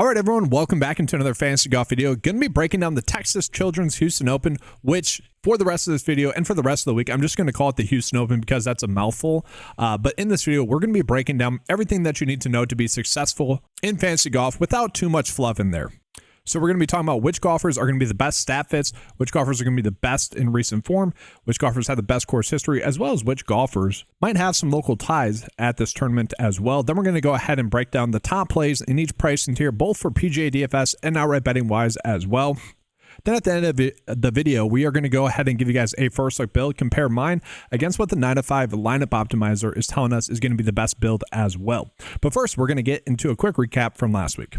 All right, everyone, welcome back into another fantasy golf video. Going to be breaking down the Texas Children's Houston Open, which for the rest of this video and for the rest of the week, I'm just going to call it the Houston Open because that's a mouthful. But in this video, we're going to be breaking down everything that you need to know to be successful in fantasy golf without too much fluff in there. So we're going to be talking about which golfers are going to be the best stat fits, which golfers are going to be the best in recent form, which golfers have the best course history, as well as which golfers might have some local ties at this tournament as well. Then we're going to go ahead and break down the top plays in each pricing tier, both for PGA DFS and outright betting wise as well. Then at the end of the video, we are going to go ahead and give you guys a first look build, compare mine against what the 9-to-5 lineup optimizer is telling us is going to be the best build as well. But first, we're going to get into a quick recap from last week.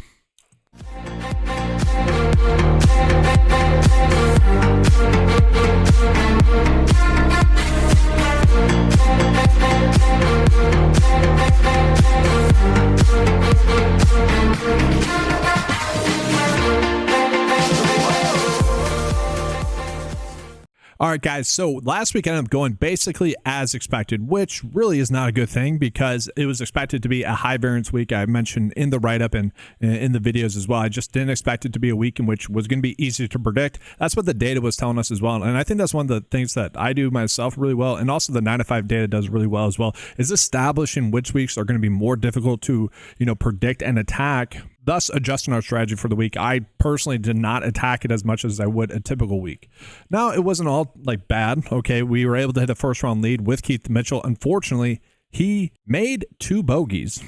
All right, guys, so last week I ended up going basically as expected, which really is not a good thing because it was expected to be a high variance week. I mentioned in the write-up and in the videos as well. I just didn't expect it to be a week in which was going to be easy to predict. That's what the data was telling us as well. And I think that's one of the things that I do myself really well, and also the 9-to-5 data does really well as well, is establishing which weeks are going to be more difficult to, predict and attack, thus adjusting our strategy for the week. I personally did not attack it as much as I would a typical week. Now, it wasn't all bad. Okay, we were able to hit a first round lead with Keith Mitchell. Unfortunately, he made 2 bogeys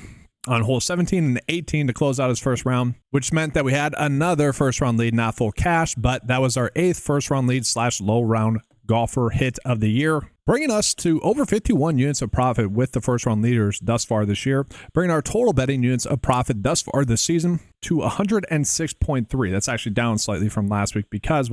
on hole 17 and 18 to close out his first round, which meant that we had another first round lead, not full cash, but that was our 8th first round lead / low round golfer hit of the year, bringing us to over 51 units of profit with the first round leaders thus far this year, bringing our total betting units of profit thus far this season to 106.3. That's actually down slightly from last week because,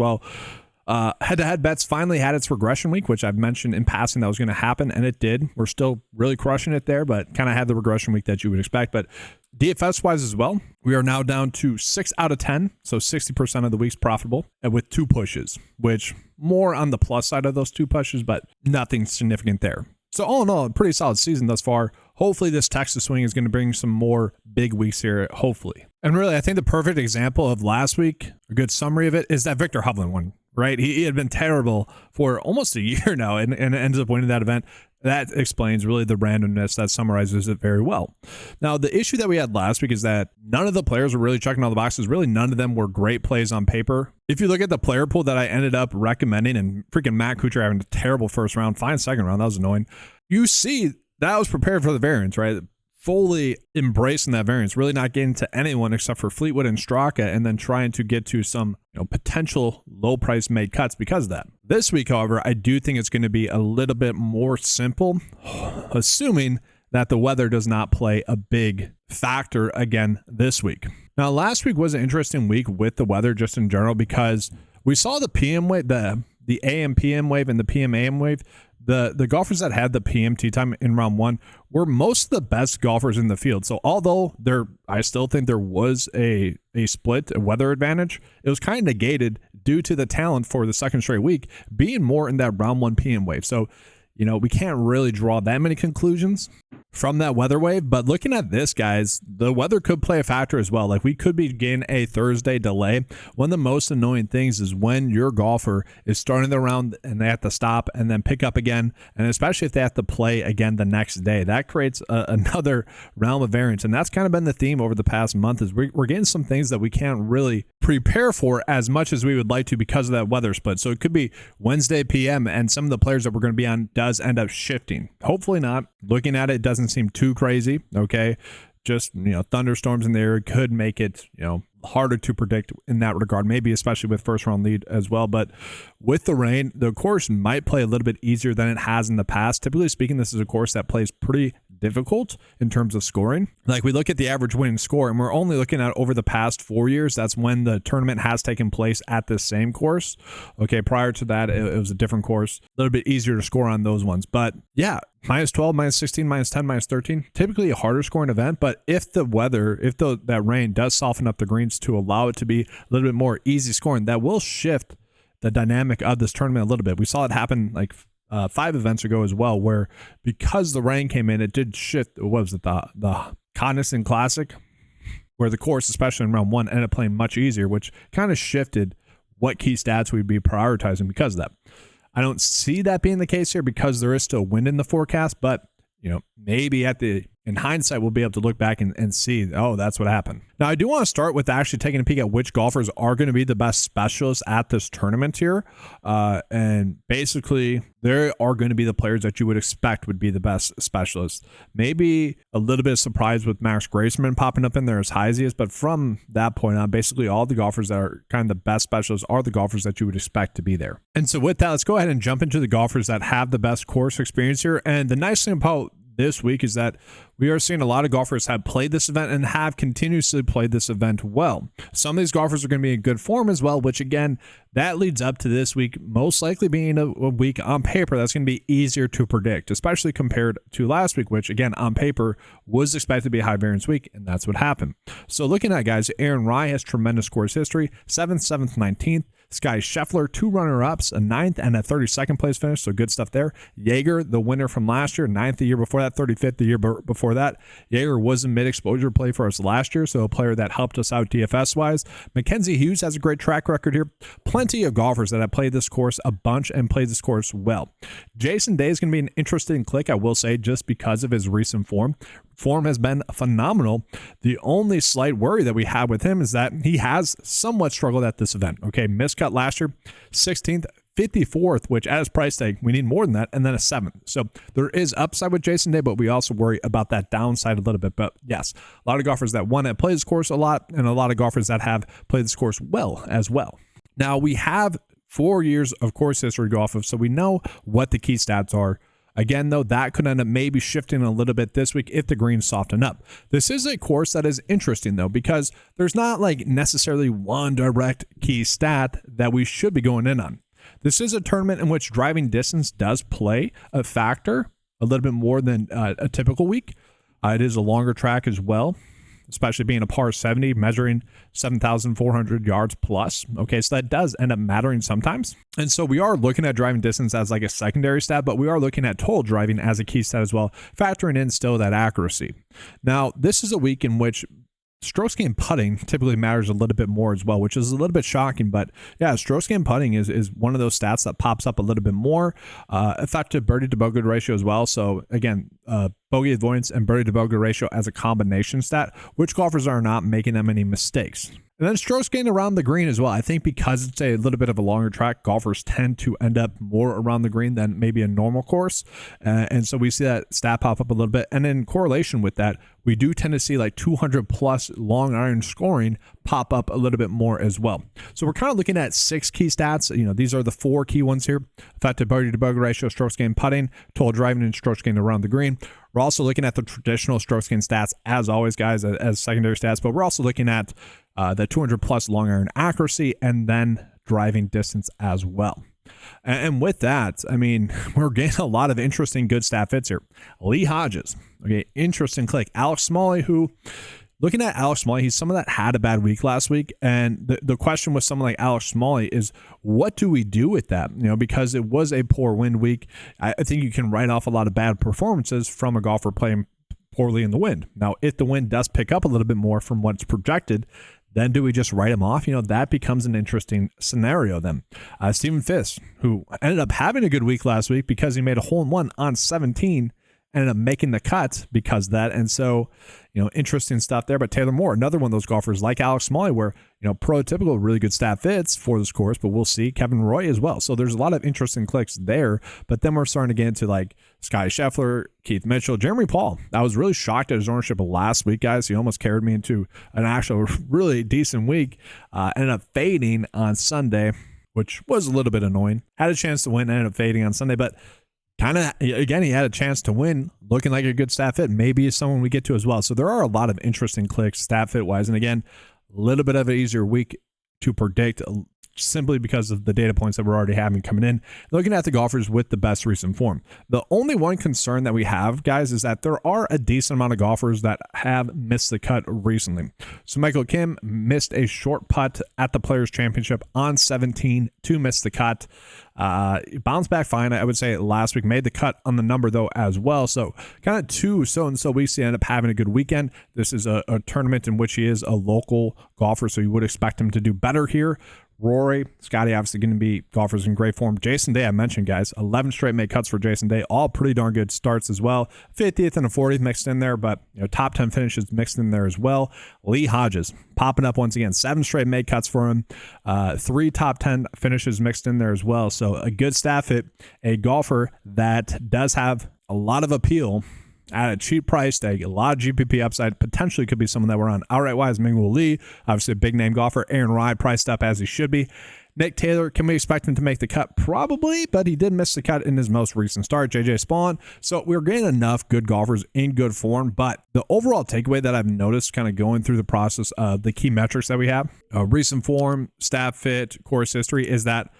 head-to-head bets finally had its regression week, which I've mentioned in passing that was going to happen, and it did. We're still really crushing it there, but kind of had the regression week that you would expect. But DFS-wise as well, we are now down to 6 out of 10, so 60% of the week's profitable, and with 2 pushes, which more on the plus side of those 2 pushes, but nothing significant there. So all in all, a pretty solid season thus far. Hopefully this Texas swing is going to bring some more big weeks here, hopefully. And really, I think the perfect example of last week, a good summary of it, is that Victor Hovland one, right? He had been terrible for almost a year now and ends up winning that event. That explains really the randomness. That summarizes it very well. Now, the issue that we had last week is that none of the players were really checking all the boxes. Really, none of them were great plays on paper. If you look at the player pool that I ended up recommending, and freaking Matt Kuchar having a terrible first round, fine second round, that was annoying. You see that I was prepared for the variance, right? Fully embracing that variance, really not getting to anyone except for Fleetwood and Straka, and then trying to get to some potential low price made cuts because of that. This week, however, I do think it's going to be a little bit more simple, assuming that the weather does not play a big factor again this week. Now, last week was an interesting week with the weather just in general because we saw the PM wave, the AM PM wave and the PM AM wave. The golfers that had the PM tee time in round 1 were most of the best golfers in the field. So although I still think there was a split, a weather advantage, it was kind of negated due to the talent for the second straight week being more in that round 1 PM wave. So, we can't really draw that many conclusions from that weather wave. But looking at this, guys, the weather could play a factor as well. We could be getting a Thursday delay. One of the most annoying things is when your golfer is starting the round and they have to stop and then pick up again, and especially if they have to play again the next day. That creates another realm of variance, and that's kind of been the theme over the past month is we're getting some things that we can't really prepare for as much as we would like to because of that weather split. So it could be Wednesday PM, and some of the players that we're going to be on does end up shifting. Hopefully not. Looking at it doesn't seem too crazy. Okay. Just, thunderstorms in there could make it, harder to predict in that regard, maybe especially with first round lead as well. But with the rain, the course might play a little bit easier than it has in the past. Typically speaking, this is a course that plays pretty difficult in terms of scoring. We look at the average winning score, and we're only looking at over the past 4 years. That's when the tournament has taken place at the same course. Okay, prior to that, it was a different course. A little bit easier to score on those ones. But yeah, -12, -16, -10, -13, typically a harder scoring event. But if the weather, that rain does soften up the greens to allow it to be a little bit more easy scoring, that will shift the dynamic of this tournament a little bit. We saw it happen 5 events ago as well, where because the rain came in, it did shift. What was it? The Coniston Classic. where the course, especially in round 1, ended up playing much easier, which kind of shifted what key stats we'd be prioritizing because of that. I don't see that being the case here because there is still wind in the forecast, but maybe in hindsight, we'll be able to look back and see, oh, that's what happened. Now, I do want to start with actually taking a peek at which golfers are going to be the best specialists at this tournament here. And basically, there are going to be the players that you would expect would be the best specialists. Maybe a little bit of surprise with Max Graceman popping up in there as high as he is, but from that point on, basically all the golfers that are kind of the best specialists are the golfers that you would expect to be there. And so with that, let's go ahead and jump into the golfers that have the best course experience here. And the nice thing about this week is that we are seeing a lot of golfers have played this event and have continuously played this event well. Some of these golfers are going to be in good form as well, which again, that leads up to this week most likely being a week on paper that's going to be easier to predict, especially compared to last week, which again, on paper was expected to be a high variance week, and that's what happened. So looking at guys, Aaron Rai has tremendous course history, 7th, 7th, 19th. Sky Scheffler, 2 runner-ups, a 9th and a 32nd place finish, so good stuff there. Jaeger, the winner from last year, 9th the year before that, 35th the year before that. Jaeger was a mid-exposure play for us last year, so a player that helped us out DFS-wise. Mackenzie Hughes has a great track record here. Plenty of golfers that have played this course a bunch and played this course well. Jason Day is going to be an interesting click, I will say, just because of his recent form. Form has been phenomenal. The only slight worry that we have with him is that he has somewhat struggled at this event. Okay, miscut last year, 16th, 54th, which at his price tag, we need more than that, and then a 7th. So there is upside with Jason Day, but we also worry about that downside a little bit. But yes, a lot of golfers that want to play this course a lot, and a lot of golfers that have played this course well as well. Now, we have 4 years of course history to go off of, so we know what the key stats are. Again, though, that could end up maybe shifting a little bit this week if the greens soften up. This is a course that is interesting, though, because there's not like necessarily one direct key stat that we should be going in on. This is a tournament in which driving distance does play a factor a little bit more than a typical week. It is a longer track as well, especially being a par 70, measuring 7,400 yards plus. Okay, so that does end up mattering sometimes. And so we are looking at driving distance as like a secondary stat, but we are looking at total driving as a key stat as well, factoring in still that accuracy. Now, this is a week in which strokes gained putting typically matters a little bit more as well, which is a little bit shocking. But yeah, strokes gained putting is one of those stats that pops up a little bit more. Effective birdie to bogey ratio as well. So again, bogey avoidance and birdie to bogey ratio as a combination stat, which golfers are not making that many mistakes. And then strokes gained around the green as well. I think because it's a little bit of a longer track, golfers tend to end up more around the green than maybe a normal course. And so we see that stat pop up a little bit. And in correlation with that, we do tend to see like 200 plus long iron scoring pop up a little bit more as well. So we're kind of looking at 6 key stats. These are the 4 key ones here. Effective birdie to bogey ratio, strokes gained putting, total driving, and strokes gained around the green. We're also looking at the traditional strokes gained stats as always, guys, as secondary stats, but we're also looking at the 200 plus long iron accuracy and then driving distance as well. And with that, I mean, we're getting a lot of interesting good stat fits here. Lee Hodges, okay, interesting click. Alex Smalley, who, looking at Alex Smalley, he's someone that had a bad week last week. And the question with someone like Alex Smalley is, what do we do with that? Because it was a poor wind week. I think you can write off a lot of bad performances from a golfer playing poorly in the wind. Now, if the wind does pick up a little bit more from what's projected, then do we just write him off? That becomes an interesting scenario then. Stephen Fisk, who ended up having a good week last week because he made a hole-in-one on 17, ended up making the cut because of that. And so, interesting stuff there. But Taylor Moore, another one of those golfers like Alex Smalley, where, prototypical really good stat fits for this course, but we'll see. Kevin Roy as well. So there's a lot of interesting clicks there. But then we're starting to get into like Sky Scheffler, Keith Mitchell, Jeremy Paul. I was really shocked at his ownership last week, guys. He almost carried me into an actual really decent week. Ended up fading on Sunday, which was a little bit annoying. Had a chance to win, ended up fading on Sunday, but kind of, again, he had a chance to win, looking like a good stat fit. Maybe someone we get to as well. So there are a lot of interesting clicks stat fit wise. And again, a little bit of an easier week to predict simply because of the data points that we're already having coming in. Looking at the golfers with the best recent form. The only one concern that we have, guys, is that there are a decent amount of golfers that have missed the cut recently. So Michael Kim missed a short putt at the Players Championship on 17 to miss the cut. Bounced back fine, I would say, last week. Made the cut on the number, though, as well. So kind of two so-and-so weeks to end up having a good weekend. This is a tournament in which he is a local golfer, so you would expect him to do better here. Rory, Scotty, obviously going to be golfers in great form. Jason Day, I mentioned, guys, 11 straight made cuts for Jason Day, all pretty darn good starts as well. 50th and a 40th mixed in there, but top 10 finishes mixed in there as well. Lee Hodges popping up once again, 7 straight made cuts for him, 3 top 10 finishes mixed in there as well. So a good staff hit, a golfer that does have a lot of appeal at a cheap price tag, a lot of GPP upside. Potentially could be someone that we're on outright wise. Mingwoo Lee, obviously a big name golfer. Aaron Rai priced up as he should be. Nick Taylor, can we expect him to make the cut? Probably, but he did miss the cut in his most recent start. JJ Spawn. So we're getting enough good golfers in good form, but the overall takeaway that I've noticed kind of going through the process of the key metrics that we have, recent form, staff fit, course history, is that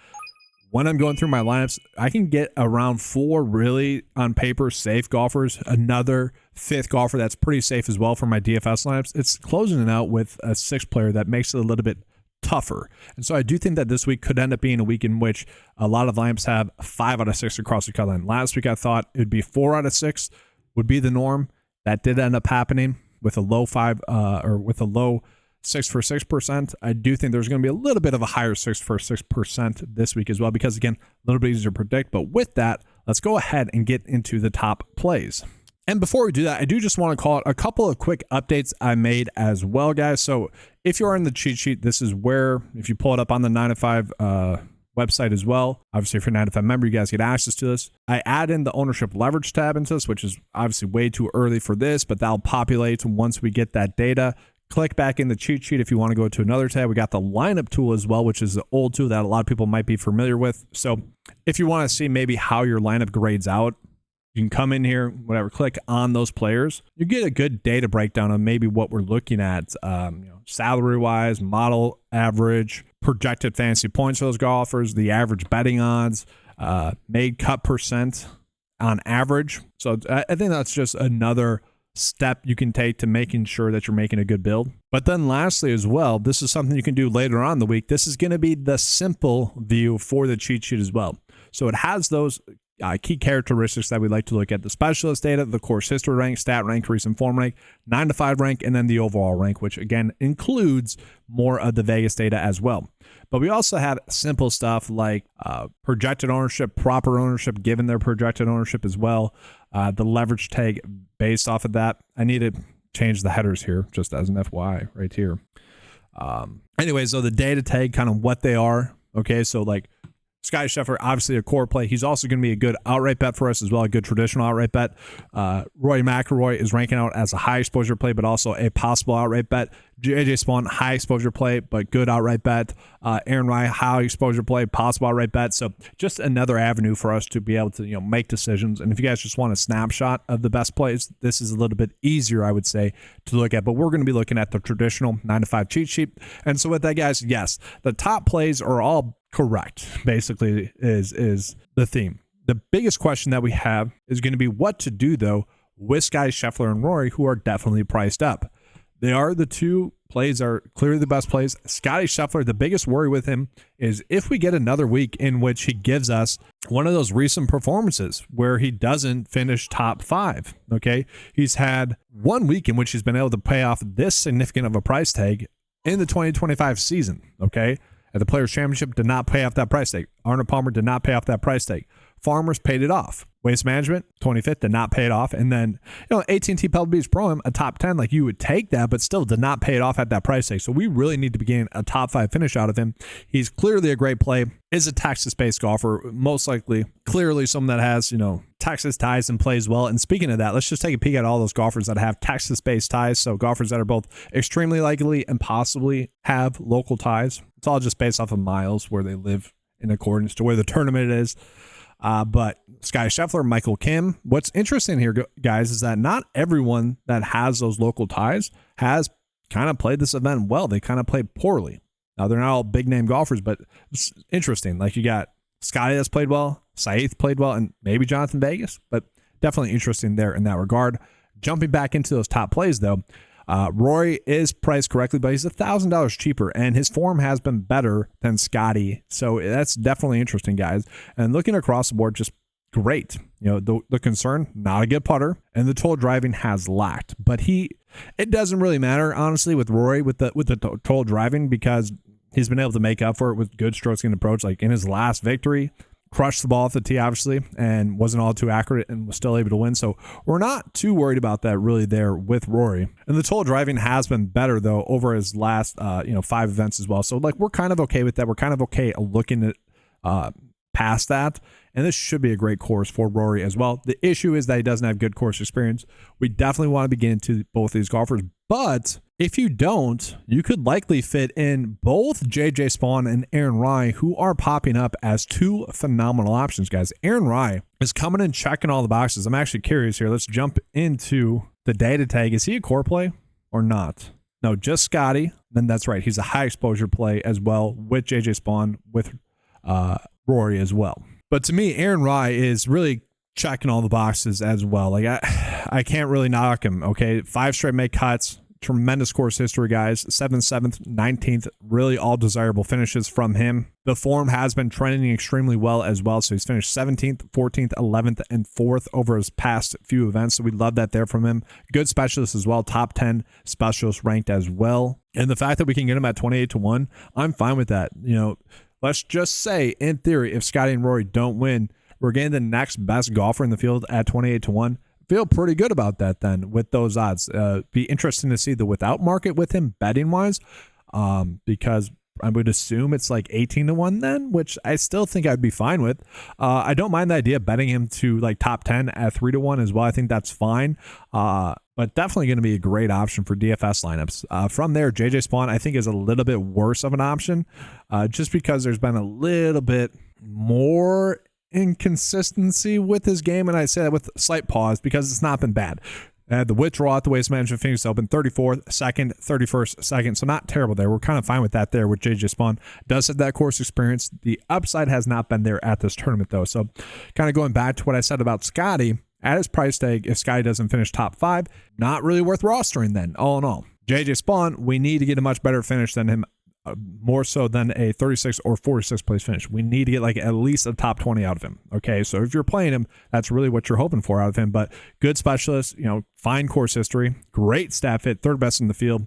when I'm going through my lineups, I can get around 4 really on paper safe golfers, another 5th golfer that's pretty safe as well for my DFS lineups. It's closing it out with a 6th player that makes it a little bit tougher. And so I do think that this week could end up being a week in which a lot of lineups have 5 out of 6 across the cut line. Last week I thought it would be 4 out of 6 would be the norm. That did end up happening with a low 6 for 6%. I do think there's going to be a little bit of a higher 6 for 6% this week as well, because again, a little bit easier to predict. But with that, let's go ahead and get into the top plays. And before we do that, I do just want to call out a couple of quick updates I made as well, guys. So if you're in the cheat sheet, this is where, if you pull it up on the 9to5 website as well, obviously if you're a 9to5 member, you guys get access to this. I add in the ownership leverage tab into this, which is obviously way too early for this, but that'll populate once we get that data. Click back in the cheat sheet if you want to go to another tab. We got the lineup tool as well, which is the old tool that a lot of people might be familiar with. So if you want to see maybe how your lineup grades out, you can come in here, whatever, click on those players. You get a good data breakdown of maybe what we're looking at, salary-wise, model average, projected fantasy points for those golfers, the average betting odds, made cut percent on average. So I think that's just another step you can take to making sure that you're making a good build. But then lastly as well, this is something you can do later on in the week. This is going to be the simple view for the cheat sheet as well. So it has those key characteristics that we like to look at: the specialist data, the course history rank, stat rank, recent form rank, 9to5 rank, and then the overall rank, which again includes more of the Vegas data as well. But we also have simple stuff like projected ownership, proper ownership given their projected ownership as well, the leverage tag based off of that. I need to change the headers here just as an FYI right here. Anyway, so the data tag, kind of what they are. Okay, so like Scotty Scheffler, obviously a core play. He's also going to be a good outright bet for us as well, a good traditional outright bet. Rory McIlroy is ranking out as a high exposure play, but also a possible outright bet. JJ Spawn, high exposure play, but good outright bet. Aaron Rai, high exposure play, possible outright bet. So just another avenue for us to be able to make decisions. And if you guys just want a snapshot of the best plays, this is a little bit easier, I would say, to look at. But we're going to be looking at the traditional 9to5 cheat sheet. And so with that, guys, yes, the top plays are all correct, basically, is the theme. The biggest question that we have is going to be what to do, though, with Scotty Scheffler and Rory, who are definitely priced up. They are the two plays, are clearly the best plays. Scotty Scheffler, the biggest worry with him is if we get another week in which he gives us one of those recent performances where he doesn't finish top 5, okay? He's had 1 week in which he's been able to pay off this significant of a price tag in the 2025 season, okay? At the Players Championship, did not pay off that price tag. Arnold Palmer did not pay off that price tag. Farmers paid it off. Waste Management, 25th, did not pay it off. And then, AT&T Pebble Beach Pro-Am, a top 10, like you would take that, but still did not pay it off at that price tag. So we really need to be getting a top 5 finish out of him. He's clearly a great play, is a Texas-based golfer, most likely, clearly someone that has, Texas ties and plays well. And speaking of that, let's just take a peek at all those golfers that have Texas-based ties. So golfers that are both extremely likely and possibly have local ties. It's all just based off of miles where they live in accordance to where the tournament is. But Scotty Scheffler, Michael Kim. What's interesting here, guys, is that not everyone that has those local ties has kind of played this event well. They kind of played poorly. Now, they're not all big name golfers, but it's interesting. Like, you got Scotty that's played well, Saith played well, and maybe Jonathan Vegas, but definitely interesting there in that regard. Jumping back into those top plays, though, Rory is priced correctly, but he's $1,000 cheaper, and his form has been better than Scotty. So that's definitely interesting, guys. And looking across the board, just great. You know, the concern, not a good putter, and the total driving has lacked. But it doesn't really matter, honestly, with Rory with the total driving, because he's been able to make up for it with good strokes gained approach. Like in his last victory, crushed the ball off the tee, obviously, and wasn't all too accurate and was still able to win. So we're not too worried about that really there with Rory. And the total driving has been better, though, over his last 5 events as well. So like we're kind of okay with that. We're kind of okay looking at past that. And this should be a great course for Rory as well. The issue is that he doesn't have good course experience. We definitely want to be getting to both these golfers, but if you don't, you could likely fit in both JJ Spaun and Aaron Rai, who are popping up as two phenomenal options, guys. Aaron Rai is coming and checking all the boxes. I'm actually curious here. Let's jump into the data tag. Is he a core play or not? No, just Scotty. Then that's right. He's a high exposure play as well with JJ Spaun, with Rory as well. But to me, Aaron Rai is really checking all the boxes as well. Like I can't really knock him. Okay, 5 straight make cuts. Tremendous course history, guys. 7th, 7th, 19th, really all desirable finishes from him. The form has been trending extremely well as well. So he's finished 17th, 14th, 11th, and 4th over his past few events. So we love that there from him. Good specialist as well. Top 10 specialist ranked as well. And the fact that we can get him at 28-1, I'm fine with that. You know, let's just say, in theory, if Scotty and Rory don't win, we're getting the next best golfer in the field at 28-1. Feel pretty good about that then with those odds. Be interesting to see the without market with him betting wise, because I would assume it's like 18-1 then, which I still think I'd be fine with. I don't mind the idea of betting him to like top 10 at 3-1 as well. I think that's fine. But definitely going to be a great option for DFS lineups. From there, JJ Spaun I think is a little bit worse of an option, just because there's been a little bit more inconsistency with his game, and I say that with a slight pause because it's not been bad. The withdrawal at the Waste Management Phoenix Open, 34th, 2nd, 31st, 2nd. So not terrible there. We're kind of fine with that there with JJ Spaun. Does have that course experience. The upside has not been there at this tournament, though. So kind of going back to what I said about Scotty, at his price tag, if Scotty doesn't finish top 5, not really worth rostering then, all in all. JJ Spaun, we need to get a much better finish than him, more so than a 36 or 46 place finish. We need to get like at least a top 20 out of him. Okay, so if you're playing him, that's really what you're hoping for out of him. But good specialist, fine course history, great stat fit, 3rd best in the field,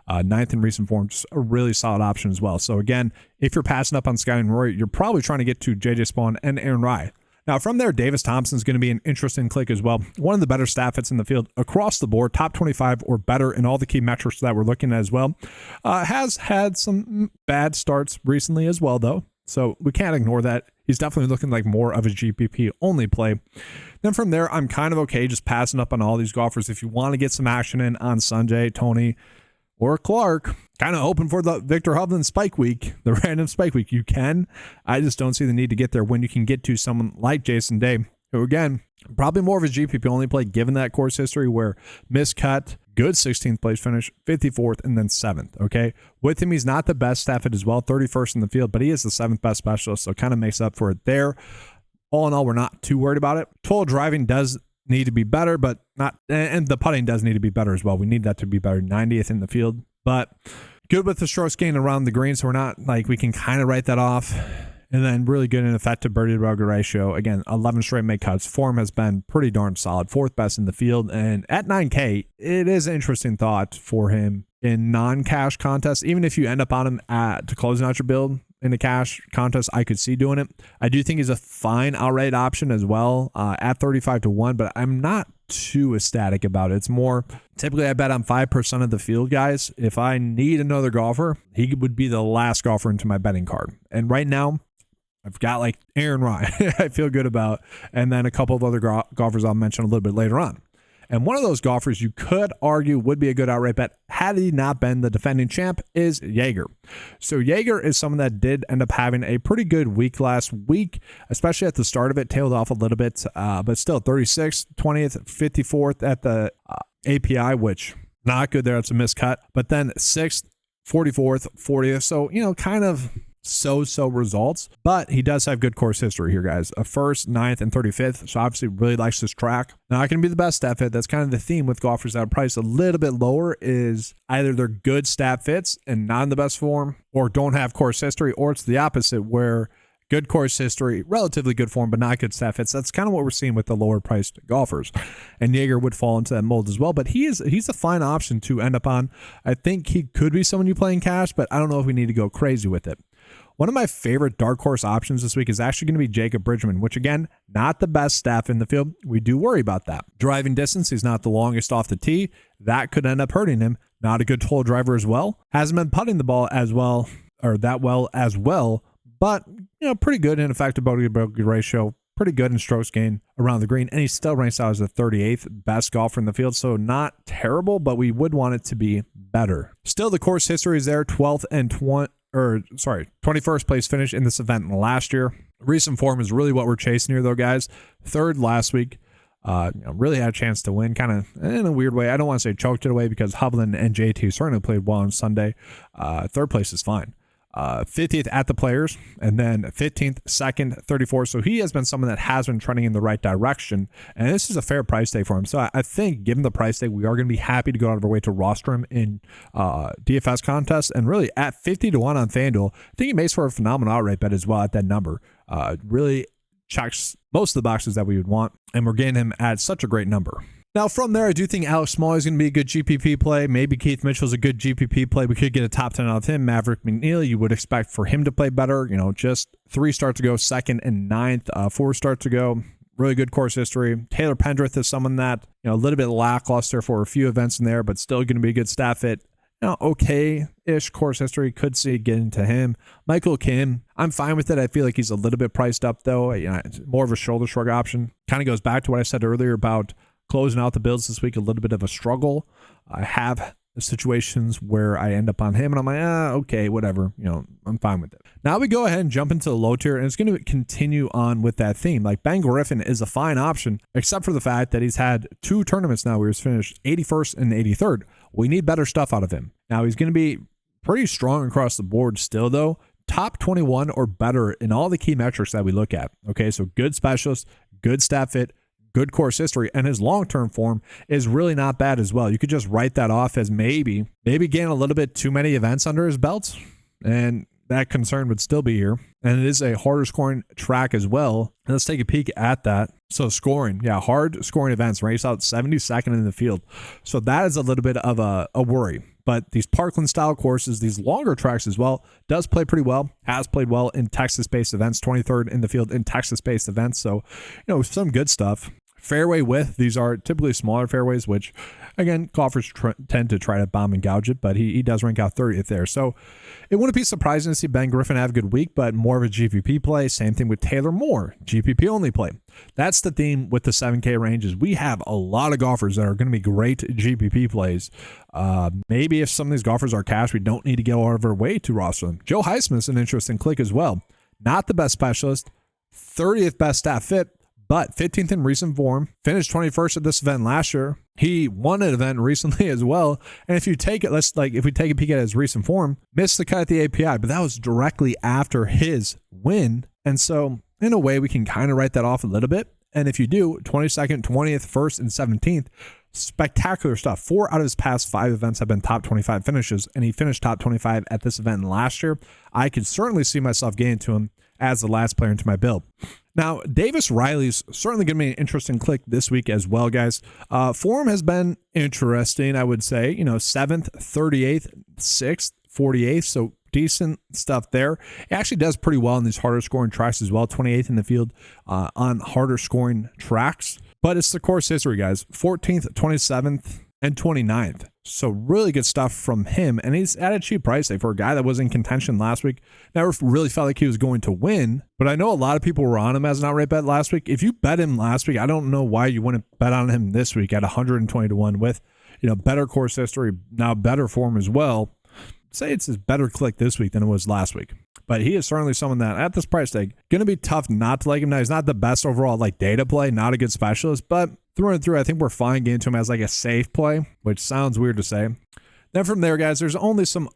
9th in recent form, just a really solid option as well. So again, if you're passing up on Scotty and Rory, you're probably trying to get to JJ Spaun and Aaron Rai. Now, from there, Davis Thompson is going to be an interesting click as well. One of the better stat fits in the field across the board, top 25 or better in all the key metrics that we're looking at as well. Has had some bad starts recently as well, though, so we can't ignore that. He's definitely looking like more of a GPP only play. Then from there, I'm kind of okay just passing up on all these golfers. If you want to get some action in on Sanjay, Tony, or Clark, kind of hoping for the Victor Hovland spike week, the random spike week. You can. I just don't see the need to get there when you can get to someone like Jason Day, who, again, probably more of a GPP only play given that course history where miscut, good 16th place finish, 54th, and then 7th. Okay. With him, he's not the best stat fit as well, 31st in the field, but he is the 7th best specialist, so kind of makes up for it there. All in all, we're not too worried about it. Total driving does need to be better, but not, and the putting does need to be better as well. We need that to be better. 90th in the field, but good with the strokes gained around the green, so we're not like, we can kind of write that off. And then really good in effective birdie to bogey ratio. Again, 11 straight make cuts. Form has been pretty darn solid. 4th best in the field. And at 9K, it is an interesting thought for him in non-cash contests. Even if you end up on him to closing out your build in a cash contest, I could see doing it. I do think he's a fine outright option as well at 35-1, but I'm not too ecstatic about it. It's more, typically I bet on 5% of the field, guys. If I need another golfer, he would be the last golfer into my betting card. And right now, I've got like Aaron Rai I feel good about, and then a couple of other golfers I'll mention a little bit later on. And one of those golfers you could argue would be a good outright bet had he not been the defending champ is Jaeger. So Jaeger is someone that did end up having a pretty good week last week, especially at the start of it, tailed off a little bit, but still 36th, 20th, 54th at the API, which not good there. It's a miscut. But then 6th, 44th, 40th. So, kind of so results, but he does have good course history here, guys. A 1st, 9th, and 35th. So obviously really likes this track. Not going to be the best stat fit. That's kind of the theme with golfers that are priced a little bit lower, is either they're good stat fits and not in the best form, or don't have course history, or it's the opposite where good course history, relatively good form, but not good stat fits. That's kind of what we're seeing with the lower priced golfers. And Jaeger would fall into that mold as well, but he's a fine option to end up on. I think he could be someone you play in cash, but I don't know if we need to go crazy with it. One of my favorite dark horse options this week is actually going to be Jacob Bridgman, which again, not the best staff in the field. We do worry about that. Driving distance, he's not the longest off the tee. That could end up hurting him. Not a good hole driver as well. Hasn't been putting the ball as well, or that well as well, but pretty good in effective bogey ratio, pretty good in strokes gained around the green, and he still ranks out as the 38th best golfer in the field, so not terrible, but we would want it to be better. Still, the course history is there, 12th and 21st place finish in this event last year. Recent form is really what we're chasing here, though, guys. 3rd last week. Really had a chance to win, kind of in a weird way. I don't want to say choked it away, because Hovland and JT certainly played well on Sunday. 3rd place is fine. 50th at the Players, and then 15th, 2nd, 34th. So he has been someone that has been trending in the right direction, and this is a fair price tag for him. So I think, given the price tag, we are going to be happy to go out of our way to roster him in DFS contests, and really at 50 to 1 on FanDuel, I think he makes for a phenomenal outright bet as well at that number. Really checks most of the boxes that we would want, and we're getting him at such a great number. Now, from there, I do think Alex Smalley is going to be a good GPP play. Maybe Keith Mitchell's a good GPP play. We could get a top 10 out of him. Maverick McNeely, you would expect for him to play better. Just 3 starts to go, 2nd and 9th, 4 starts to go. Really good course history. Taylor Pendrith is someone that, a little bit lackluster for a few events in there, but still going to be a good stat fit. Okay-ish course history. Could see it getting to him. Michael Kim, I'm fine with it. I feel like he's a little bit priced up, though. It's more of a shoulder shrug option. Kind of goes back to what I said earlier about closing out the builds this week, a little bit of a struggle. I have situations where I end up on him, and I'm like, okay, whatever. I'm fine with it. Now we go ahead and jump into the low tier, and it's going to continue on with that theme. Like, Ben Griffin is a fine option, except for the fact that he's had 2 tournaments now where he's finished 81st and 83rd. We need better stuff out of him. Now, he's going to be pretty strong across the board still, though. Top 21 or better in all the key metrics that we look at. Okay, so good specialist, good stat fit, good course history, and his long-term form is really not bad as well. You could just write that off as maybe getting a little bit too many events under his belt, and that concern would still be here. And it is a harder scoring track as well. And let's take a peek at that. So scoring, hard scoring events, ranks out 72nd in the field. So that is a little bit of a worry. But these Parkland style courses, these longer tracks as well, does play pretty well, has played well in Texas-based events, 23rd in the field in Texas-based events. So, some good stuff. Fairway width, these are typically smaller fairways, which, again, golfers tend to try to bomb and gouge it, but he does rank out 30th there. So it wouldn't be surprising to see Ben Griffin have a good week, but more of a GPP play. Same thing with Taylor Moore, GPP only play. That's the theme with the 7K ranges. We have a lot of golfers that are going to be great GPP plays. Maybe if some of these golfers are cash, we don't need to get out of our way to roster them. Joe Highsmith's an interesting click as well. Not the best specialist, 30th best stat fit, but 15th in recent form, finished 21st at this event last year. He won an event recently as well. And if you take it, if we take a peek at his recent form, missed the cut at the API, but that was directly after his win. And so in a way, we can kind of write that off a little bit. And if you do, 22nd, 20th, 1st, and 17th, spectacular stuff. 4 out of his past 5 events have been top 25 finishes, and he finished top 25 at this event last year. I could certainly see myself getting to him as the last player into my build. Now, Davis Riley's certainly going to be an interesting click this week as well, guys. Form has been interesting, I would say. 7th, 38th, 6th, 48th, so decent stuff there. He actually does pretty well in these harder scoring tracks as well. 28th in the field on harder scoring tracks. But it's the course history, guys. 14th, 27th, and 29th. So really good stuff from him. And he's at a cheap price for a guy that was in contention last week. Never really felt like he was going to win. But I know a lot of people were on him as an outright bet last week. If you bet him last week, I don't know why you wouldn't bet on him this week at 120 to 1 with, better course history, now better form as well. Say it's his better click this week than it was last week. But he is certainly someone that at this price tag, going to be tough not to like him. Now, he's not the best overall data play, not a good specialist, but through and through, I think we're fine getting to him as a safe play, which sounds weird to say. Then from there, guys, there's only some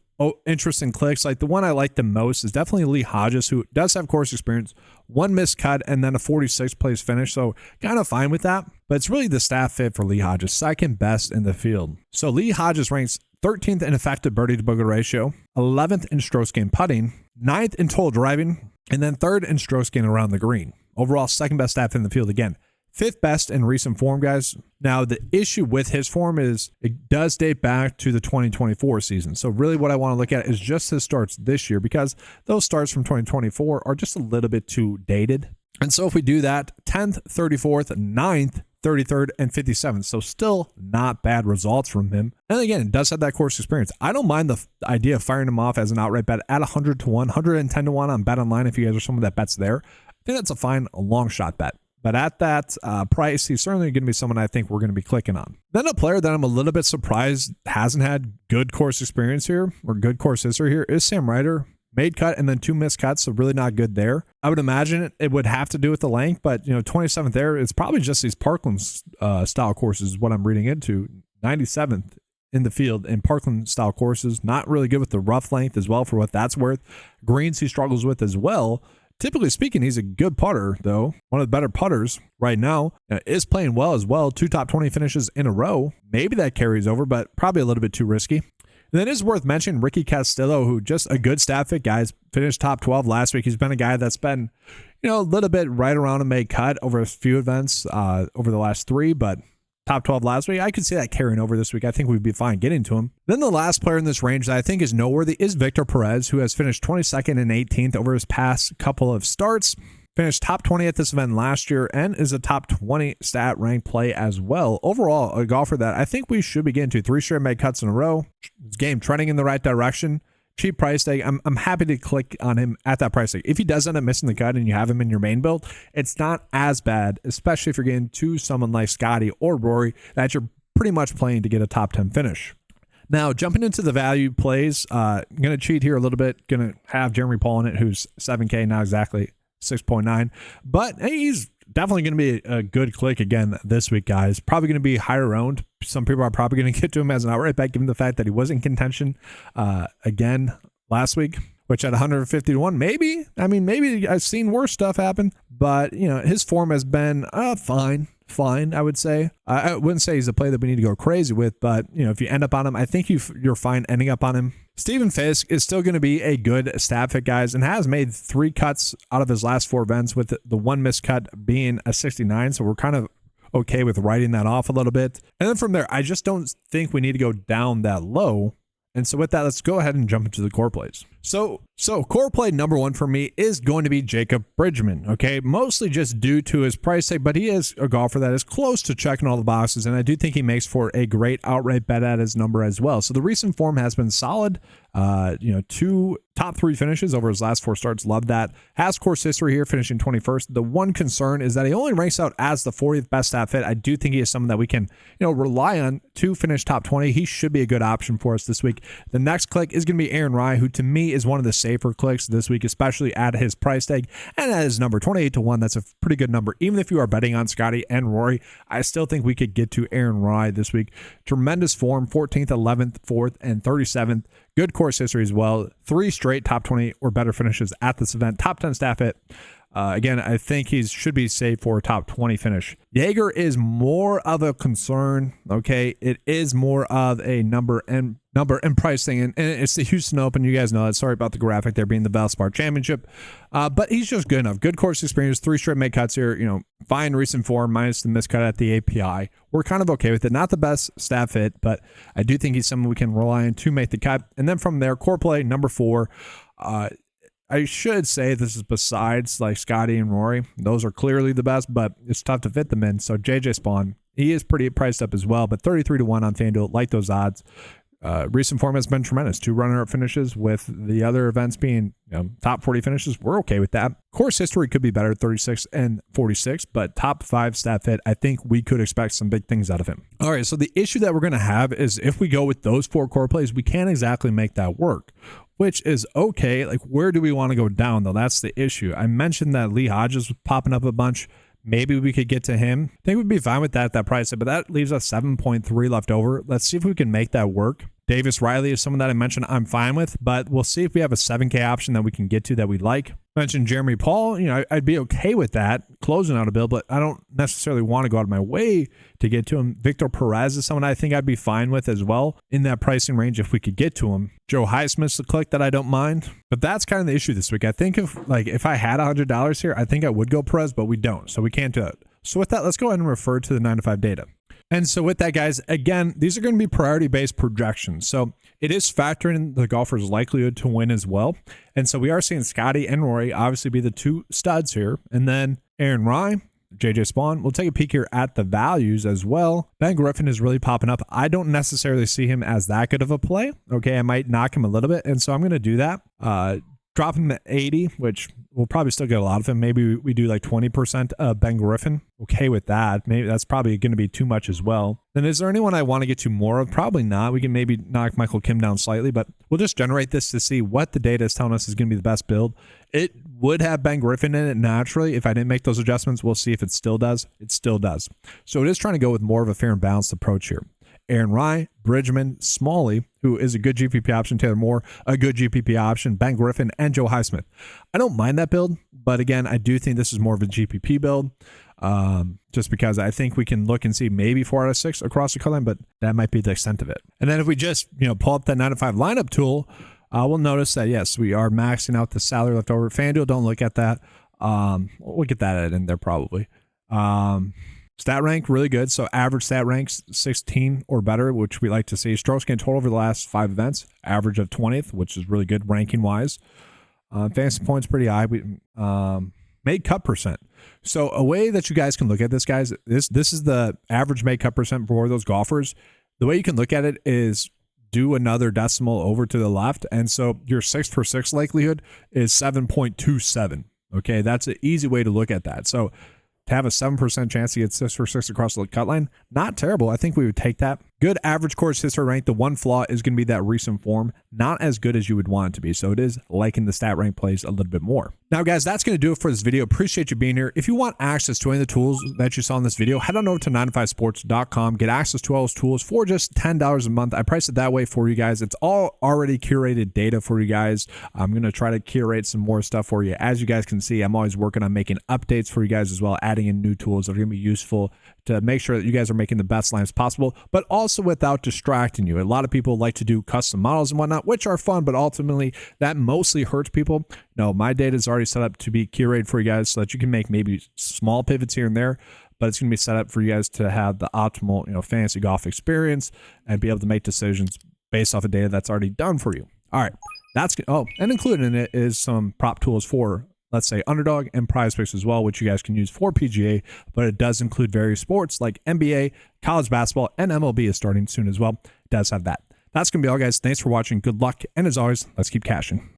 interesting clicks. Like the one I like the most is definitely Lee Hodges, who does have course experience, one missed cut, and then a 46th place finish. So kind of fine with that. But it's really the staff fit for Lee Hodges, second best in the field. So Lee Hodges ranks 13th in effective birdie to bogey ratio, 11th in strokes gained putting, 9th in total driving, and then 3rd in strokes gained around the green. Overall, second best staff in the field again. 5th best in recent form, guys. Now, the issue with his form is it does date back to the 2024 season. So really what I want to look at is just his starts this year, because those starts from 2024 are just a little bit too dated. And so if we do that, 10th, 34th, 9th, 33rd, and 57th. So still not bad results from him. And again, it does have that course experience. I don't mind the idea of firing him off as an outright bet at 100 to 1, 110 to 1 on Bet Online if you guys are someone that bets there. I think that's a fine long shot bet. But at that price, he's certainly going to be someone I think we're going to be clicking on. Then a player that I'm a little bit surprised hasn't had good course experience here or good course history here is Sam Ryder. Made cut and then 2 missed cuts, so really not good there. I would imagine it would have to do with the length, but 27th there, it's probably just these Parkland style courses is what I'm reading into. 97th in the field in Parkland style courses, not really good with the rough length as well for what that's worth. Greens he struggles with as well. Typically speaking, he's a good putter, though. One of the better putters right now. Is playing well as well. 2 top 20 finishes in a row. Maybe that carries over, but probably a little bit too risky. And then it is worth mentioning Ricky Castillo, who just a good stat fit guy. Finished top 12 last week. He's been a guy that's been, a little bit right around a made cut over a few events over the last 3, but top 12 last week. I could see that carrying over this week. I think we'd be fine getting to him. Then the last player in this range that I think is noteworthy is Victor Perez, who has finished 22nd and 18th over his past couple of starts. Finished top 20 at this event last year and is a top 20 stat ranked play as well. Overall, a golfer that I think we should be getting to 3 straight made cuts in a row. His game trending in the right direction. Cheap price tag. I'm happy to click on him at that price tag. If he does end up missing the cut and you have him in your main build, it's not as bad, especially if you're getting to someone like Scotty or Rory that you're pretty much playing to get a top 10 finish. Now, jumping into the value plays, I'm going to cheat here a little bit. Going to have Jeremy Paul in it, who's 7K, not exactly 6.9, but he's definitely going to be a good click again this week, guys. Probably going to be higher owned. Some people are probably going to get to him as an outright bet, given the fact that he was in contention again last week, which at 150 to 1, maybe. I mean, maybe I've seen worse stuff happen, but his form has been fine, I would say. I wouldn't say he's a play that we need to go crazy with, but if you end up on him, I think you're fine ending up on him. Stephen Fisk is still going to be a good stat fit, guys, and has made 3 cuts out of his last 4 events, with the 1 missed cut being a 69. So we're kind of okay with writing that off a little bit. And then from there, I just don't think we need to go down that low. And so with that, let's go ahead and jump into the core plays. So core play number 1 for me is going to be Jacob Bridgman, okay? Mostly just due to his price tag, but he is a golfer that is close to checking all the boxes, and I do think he makes for a great outright bet at his number as well. So the recent form has been solid. 2 top 3 finishes over his last 4 starts. Love that. Has course history here, finishing 21st. The one concern is that he only ranks out as the 40th best stat fit. I do think he is someone that we can, rely on to finish top 20. He should be a good option for us this week. The next click is going to be Aaron Rai, who to me is one of the safer clicks this week, especially at his price tag and at his number 28 to 1. That's a pretty good number. Even if you are betting on Scotty and Rory, I still think we could get to Aaron Rai this week. Tremendous form, 14th, 11th, 4th, and 37th. Good course history as well. 3 straight top 20 or better finishes at this event. Top 10 staff hit. Again, I think he should be safe for a top 20 finish. Jaeger is more of a concern. Okay, it is more of a number and price thing, and it's the Houston Open. You guys know that. Sorry about the graphic there being the Valspar Championship, but he's just good enough. Good course experience. 3 straight made cuts here. Fine recent form minus the miscut at the API. We're kind of okay with it. Not the best staff fit, but I do think he's someone we can rely on to make the cut. And then from there, core play number 4. I should say this is besides like Scotty and Rory. Those are clearly the best, but it's tough to fit them in. So JJ Spawn, he is pretty priced up as well, but 33 to 1 on FanDuel. Like those odds. Recent form has been tremendous. 2 runner-up finishes, with the other events being top 40 finishes. We're okay with that. Course history could be better, 36 and 46, but top 5 stat fit, I think we could expect some big things out of him. All right, so the issue that we're going to have is if we go with those 4 core plays, we can't exactly make that work, which is okay. Like, where do we want to go down, though? That's the issue. I mentioned that Lee Hodges was popping up a bunch. Maybe we could get to him. I think we'd be fine with that price, but that leaves us 7.3 left over. Let's see if we can make that work. Davis Riley is someone that I mentioned I'm fine with, but we'll see if we have a 7K option that we can get to that we like. I mentioned Jeremy Paul. I'd be okay with that, closing out a build, but I don't necessarily want to go out of my way to get to him. Victor Perez is someone I think I'd be fine with as well in that pricing range if we could get to him. Joe Highsmith's a click that I don't mind, but that's kind of the issue this week. I think if I had $100 here, I think I would go Perez, but we don't, so we can't do it. So with that, let's go ahead and refer to the 9-to-5 data. And so with that, guys, again, these are going to be priority-based projections. So it is factoring in the golfer's likelihood to win as well. And so we are seeing Scotty and Rory obviously be the two studs here. And then Aaron Rai, JJ Spawn. We'll take a peek here at the values as well. Ben Griffin is really popping up. I don't necessarily see him as that good of a play. Okay, I might knock him a little bit. And so I'm going to do that. Drop him at 80, which we'll probably still get a lot of him. Maybe we do like 20% of Ben Griffin. Okay with that. Maybe that's probably going to be too much as well. Then is there anyone I want to get to more of? Probably not. We can maybe knock Michael Kim down slightly, but we'll just generate this to see what the data is telling us is going to be the best build. It would have Ben Griffin in it naturally. If I didn't make those adjustments, we'll see if it still does. It still does. So it is trying to go with more of a fair and balanced approach here. Aaron Rai, Bridgman, Smalley, who is a good GPP option, Taylor Moore, a good GPP option, Ben Griffin, and Joe Highsmith. I don't mind that build, but again, I do think this is more of a GPP build, just because I think we can look and see maybe 4 out of 6 across the color line, but that might be the extent of it. And then if we just pull up that 9-to-5 lineup tool, we'll notice that yes, we are maxing out the salary left over. FanDuel, don't look at that. We'll get that in there probably. Stat rank, really good. So average stat ranks 16 or better, which we like to see. Strokes gained total over the last 5 events, average of 20th, which is really good ranking wise. Fantasy points pretty high. We made cut percent. So a way that you guys can look at this, guys, this is the average made cut percent for those golfers. The way you can look at it is do another decimal over to the left, and so your 6 for 6 likelihood is 7.27. Okay, that's an easy way to look at that. So to have a 7% chance to get 6 for 6 across the cut line, not terrible. I think we would take that. Good average course history rank. The one flaw is going to be that recent form. Not as good as you would want it to be. So it is liking the stat rank plays a little bit more. Now, guys, that's going to do it for this video. Appreciate you being here. If you want access to any of the tools that you saw in this video, head on over to 9to5sports.com. Get access to all those tools for just $10 a month. I price it that way for you guys. It's all already curated data for you guys. I'm going to try to curate some more stuff for you. As you guys can see, I'm always working on making updates for you guys as well, adding in new tools that are going to be useful to make sure that you guys are making the best lines possible, but also without distracting you. A lot of people like to do custom models and whatnot, which are fun, but ultimately that mostly hurts people. No, my data is already set up to be curated for you guys so that you can make maybe small pivots here and there, but it's going to be set up for you guys to have the optimal, fantasy golf experience and be able to make decisions based off of data that's already done for you. All right, that's good. Oh, and included in it is some prop tools for, let's say, Underdog and PrizePicks as well, which you guys can use for PGA, but it does include various sports like NBA, college basketball, and MLB is starting soon as well. It does have that. That's going to be all, guys. Thanks for watching. Good luck. And as always, let's keep cashing.